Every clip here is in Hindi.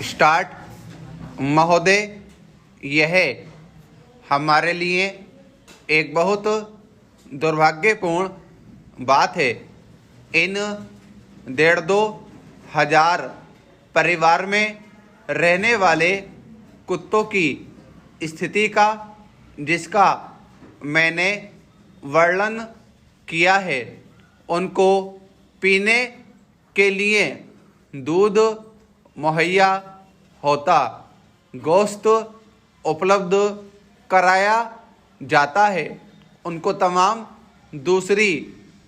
स्टार्ट। महोदय, यह हमारे लिए एक बहुत दुर्भाग्यपूर्ण बात है। इन 1,500 परिवार में रहने वाले कुत्तों की स्थिति का, जिसका मैंने वर्णन किया है, उनको पीने के लिए दूध मुहैया होता, गोश्त उपलब्ध कराया जाता है, उनको तमाम दूसरी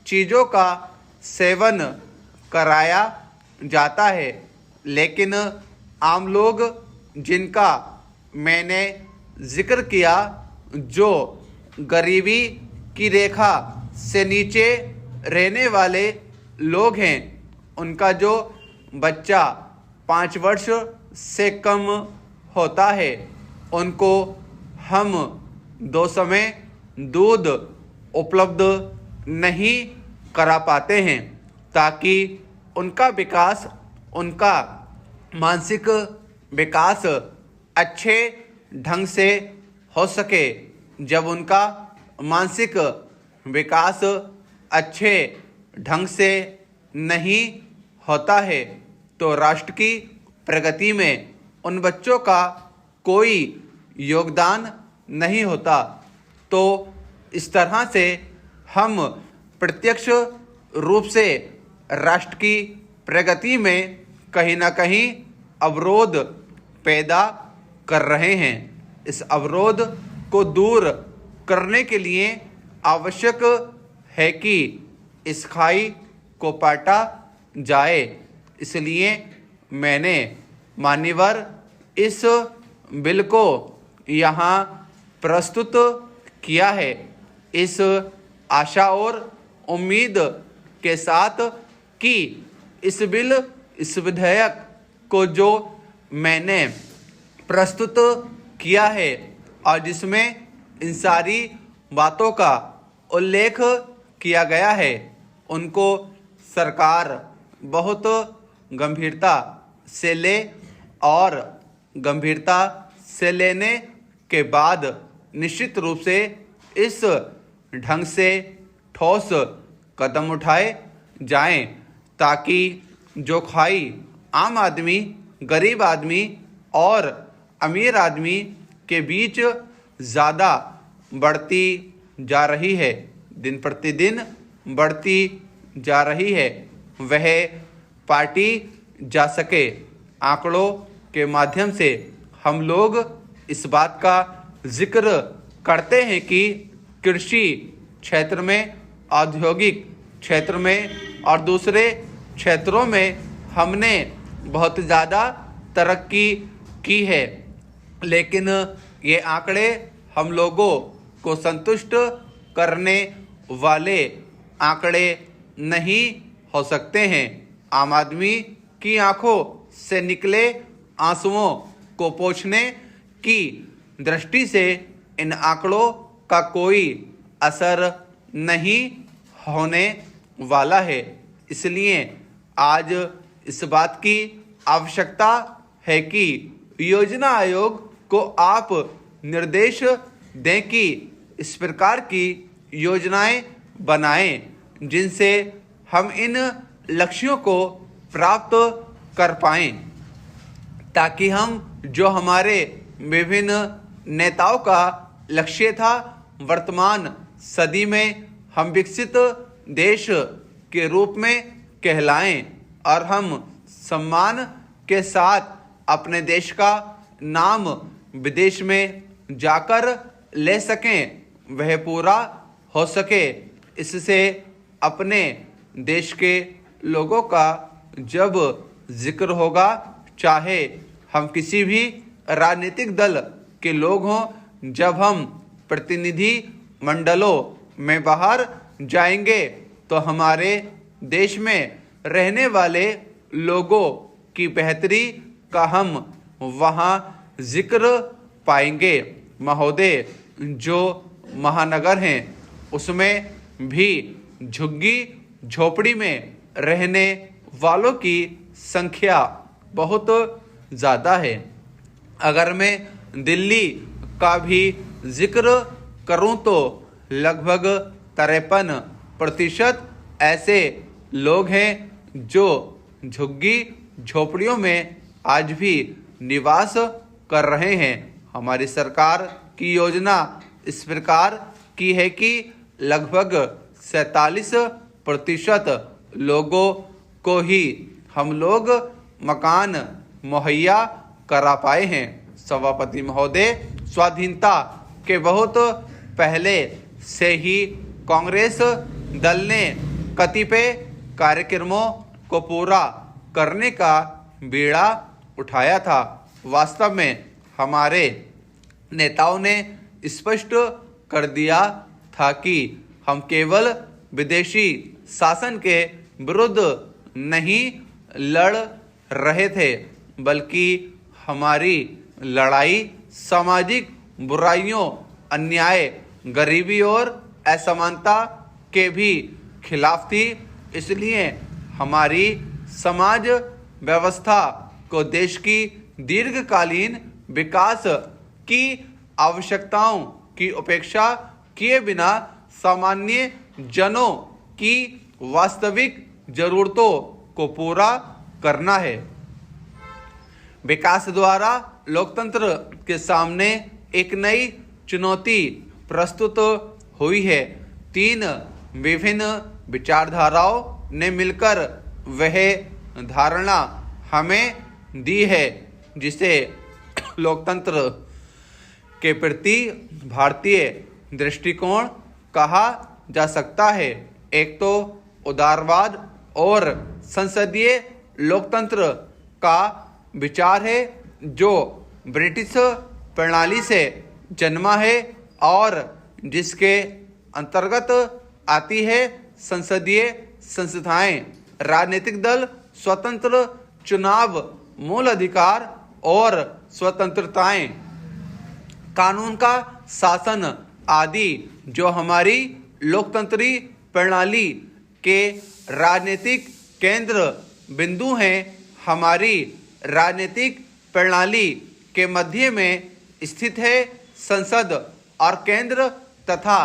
चीज़ों का सेवन कराया जाता है, लेकिन आम लोग जिनका मैंने जिक्र किया, जो गरीबी की रेखा से नीचे रहने वाले लोग हैं, उनका जो बच्चा 5 वर्ष से कम होता है, उनको हम 2 समय दूध उपलब्ध नहीं करा पाते हैं, ताकि उनका विकास, उनका मानसिक विकास अच्छे ढंग से हो सके। जब उनका मानसिक विकास अच्छे ढंग से नहीं होता है, तो राष्ट्र की प्रगति में उन बच्चों का कोई योगदान नहीं होता। तो इस तरह से हम प्रत्यक्ष रूप से राष्ट्र की प्रगति में कहीं ना कहीं अवरोध पैदा कर रहे हैं। इस अवरोध को दूर करने के लिए आवश्यक है कि इस खाई को पाटा जाए। इसलिए मैंने मान्यवर इस बिल को यहाँ प्रस्तुत किया है, इस आशा और उम्मीद के साथ कि इस विधेयक को जो मैंने प्रस्तुत किया है और जिसमें इन सारी बातों का उल्लेख किया गया है, उनको सरकार बहुत गंभीरता से ले, और गंभीरता से लेने के बाद निश्चित रूप से इस ढंग से ठोस कदम उठाए जाएं, ताकि जो खाई आम आदमी, गरीब आदमी और अमीर आदमी के बीच ज़्यादा बढ़ती जा रही है, दिन प्रतिदिन बढ़ती जा रही है, वह पाटी जा सके। आंकड़ों के माध्यम से हम लोग इस बात का जिक्र करते हैं कि कृषि क्षेत्र में, औद्योगिक क्षेत्र में और दूसरे क्षेत्रों में हमने बहुत ज़्यादा तरक्की की है, लेकिन ये आंकड़े हम लोगों को संतुष्ट करने वाले आंकड़े नहीं हो सकते हैं। आम आदमी की आंखों से निकले आंसुओं को पोंछने की दृष्टि से इन आंकड़ों का कोई असर नहीं होने वाला है। इसलिए आज इस बात की आवश्यकता है कि योजना आयोग को आप निर्देश दें कि इस प्रकार की योजनाएं बनाएं, जिनसे हम इन लक्ष्यों को प्राप्त कर पाएं, ताकि हम जो हमारे विभिन्न नेताओं का लक्ष्य था, वर्तमान सदी में हम विकसित देश के रूप में कहलाएं और हम सम्मान के साथ अपने देश का नाम विदेश में जाकर ले सकें, वह पूरा हो सके। इससे अपने देश के लोगों का जब जिक्र होगा, चाहे हम किसी भी राजनीतिक दल के लोग हों, जब हम प्रतिनिधि मंडलों में बाहर जाएंगे, तो हमारे देश में रहने वाले लोगों की बेहतरी का हम वहाँ जिक्र पाएंगे। महोदय, जो महानगर हैं उसमें भी झुग्गी झोपड़ी में रहने वालों की संख्या बहुत ज़्यादा है। अगर मैं दिल्ली का भी जिक्र करूं तो लगभग 53% ऐसे लोग हैं जो झुग्गी झोपड़ियों में आज भी निवास कर रहे हैं। हमारी सरकार की योजना इस प्रकार की है कि लगभग 47% लोगों को ही हम लोग मकान मुहैया करा पाए हैं। सभापति महोदय, स्वाधीनता के बहुत पहले से ही कांग्रेस दल ने कतिपय कार्यक्रमों को पूरा करने का बीड़ा उठाया था। वास्तव में हमारे नेताओं ने स्पष्ट कर दिया था कि हम केवल विदेशी शासन के विरुद्ध नहीं लड़ रहे थे, बल्कि हमारी लड़ाई सामाजिक बुराइयों, अन्याय, गरीबी और असमानता के भी खिलाफ थी। इसलिए हमारी समाज व्यवस्था को देश की दीर्घकालीन विकास की आवश्यकताओं की उपेक्षा किए बिना सामान्य जनों की वास्तविक जरूरतों को पूरा करना है। विकास द्वारा लोकतंत्र के सामने एक नई चुनौती प्रस्तुत हुई है। 3 विभिन्न विचारधाराओं ने मिलकर वह धारणा हमें दी है जिसे लोकतंत्र के प्रति भारतीय दृष्टिकोण कहा जा सकता है। एक तो उदारवाद और संसदीय लोकतंत्र का विचार है जो ब्रिटिश प्रणाली से जन्मा है और जिसके अंतर्गत आती है संसदीय संस्थाएं, राजनीतिक दल, स्वतंत्र चुनाव, मूल अधिकार और स्वतंत्रताएं, कानून का शासन आदि जो हमारी लोकतंत्री प्रणाली के राजनीतिक केंद्र बिंदु हैं। हमारी राजनीतिक प्रणाली के मध्य में स्थित है संसद और केंद्र तथा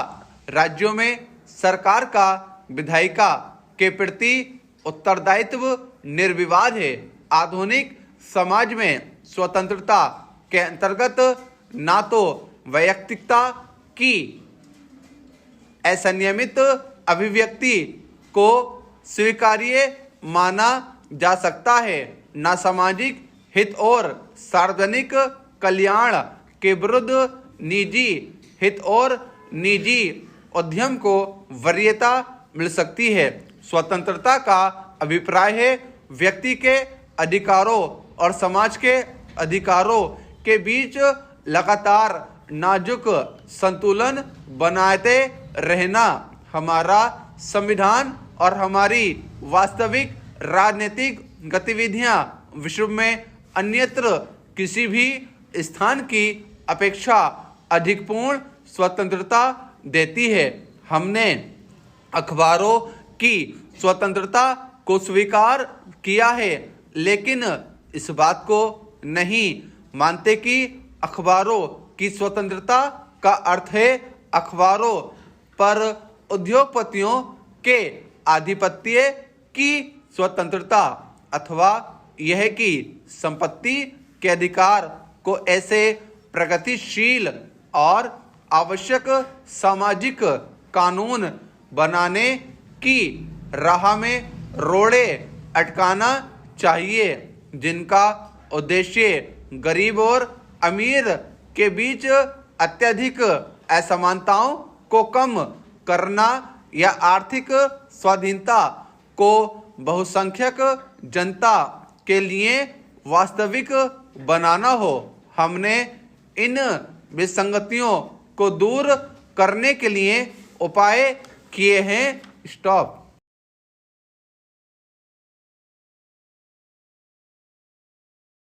राज्यों में सरकार का विधायिका के प्रति उत्तरदायित्व निर्विवाद है। आधुनिक समाज में स्वतंत्रता के अंतर्गत ना तो वैयक्तिकता की असंयमित अभिव्यक्ति को स्वीकार्य माना जा सकता है, ना सामाजिक हित और सार्वजनिक कल्याण के विरुद्ध निजी हित और निजी उद्यम को वरीयता मिल सकती है। स्वतंत्रता का अभिप्राय है व्यक्ति के अधिकारों और समाज के अधिकारों के बीच लगातार नाजुक संतुलन बनाते रहना। हमारा संविधान और हमारी वास्तविक राजनीतिक गतिविधियां विश्व में अन्यत्र किसी भी स्थान की अपेक्षा अधिक पूर्ण स्वतंत्रता देती है। हमने अखबारों की स्वतंत्रता को स्वीकार किया है, लेकिन इस बात को नहीं मानते कि अखबारों की स्वतंत्रता का अर्थ है अखबारों पर उद्योगपतियों के आधिपत्य की स्वतंत्रता, अथवा यह कि संपत्ति के अधिकार को ऐसे प्रगतिशील और आवश्यक सामाजिक कानून बनाने की राह में रोड़े अटकाना चाहिए जिनका उद्देश्य गरीब और अमीर के बीच अत्यधिक असमानताओं को कम करना या आर्थिक स्वाधीनता को बहुसंख्यक जनता के लिए वास्तविक बनाना हो। हमने इन विसंगतियों को दूर करने के लिए उपाय किए हैं। स्टॉप।